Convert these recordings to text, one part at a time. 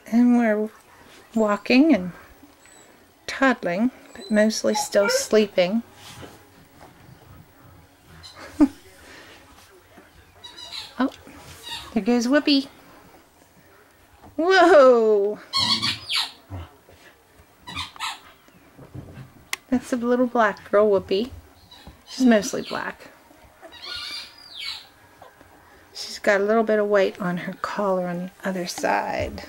And we're walking and toddling, but mostly still sleeping. Oh, there goes Whoopi. Whoa! That's a little black girl, Whoopi. She's mostly black. She's got a little bit of white on her collar on the other side.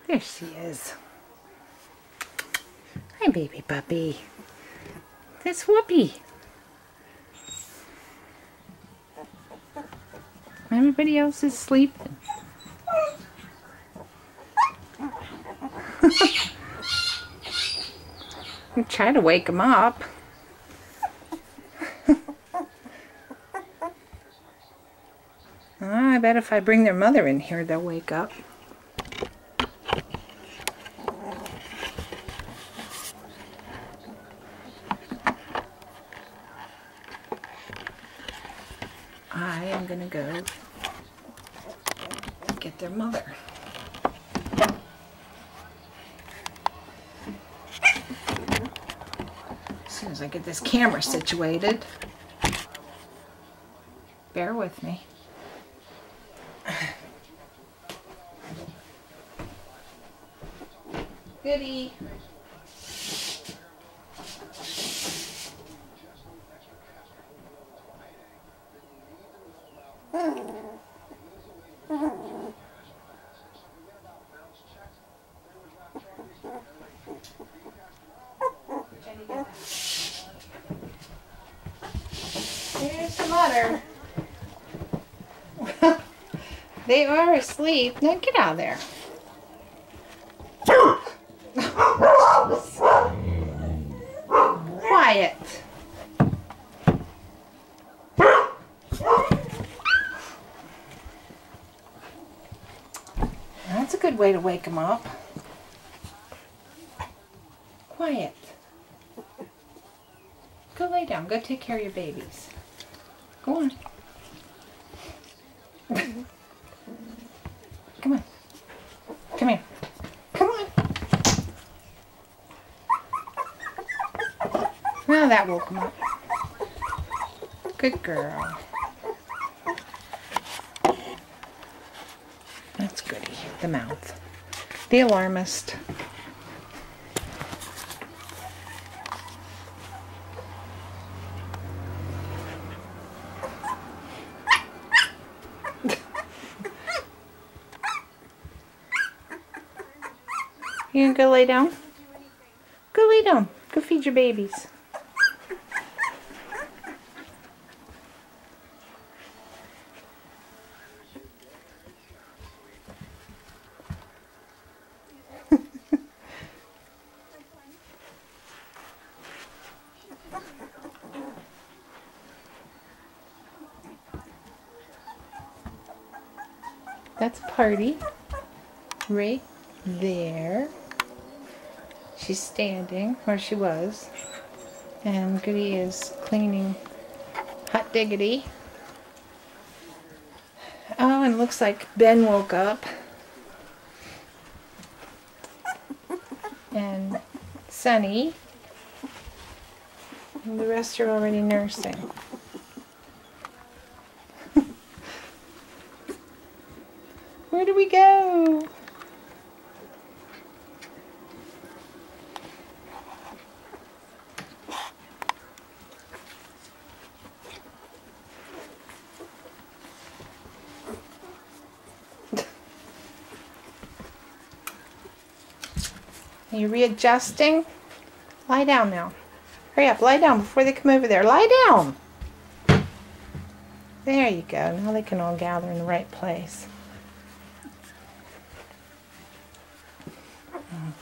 There she is. Hi, baby puppy. That's Whoopi. Everybody else is sleeping. I'm trying to wake them up. I bet if I bring their mother in here, they'll wake up. I am going to go get their mother. As soon as I get this camera situated. Bear with me. Goody. Here's the mother. They are asleep. Now get out of there. Quiet. That's a good way to wake them up. Quiet. Go lay down. Go take care of your babies. Go on. Come on. Come here. Come on. Well, that woke him up. Good girl. That's Goody, the mouth. The alarmist. You gonna go lay down? Go lay down. Go feed your babies. That's Party right there. She's standing where she was, and Goody is cleaning Hot Diggity. Oh, and it looks like Ben woke up, and Sunny, and the rest are already nursing. Where do we go? Are you readjusting? Lie down now. Hurry up, lie down before they come over there. Lie down! There you go. Now they can all gather in the right place.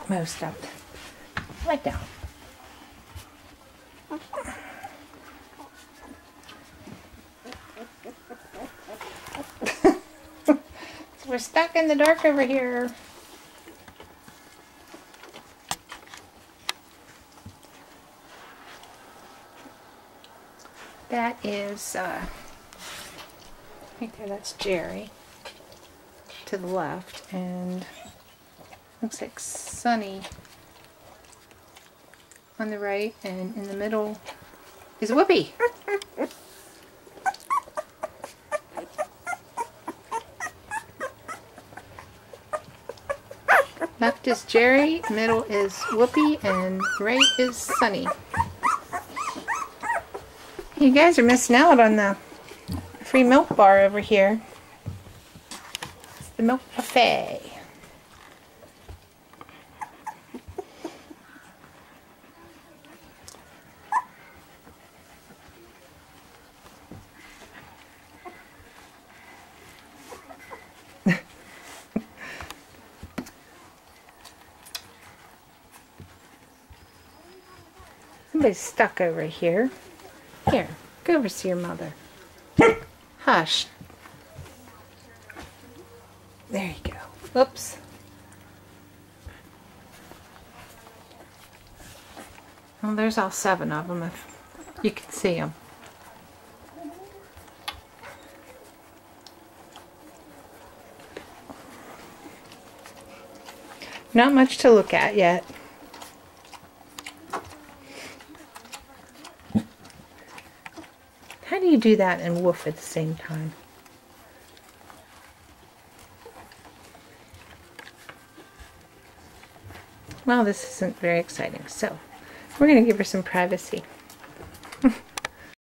Most of it. Lie down. So we're stuck in the dark over here. That is Right there, that's Jerry to the left, and looks like Sunny on the right, and in the middle is Whoopi. Left is Jerry, middle is Whoopi, and right is Sunny. You guys are missing out on the free milk bar over here. It's the milk buffet. Somebody's stuck over here. Here, go over see your mother. Hush. There you go. Whoops. Well, there's all 7 of them if you can see them. Not much to look at yet. How do you do that and woof at the same time? Well, this isn't very exciting, so we're going to give her some privacy.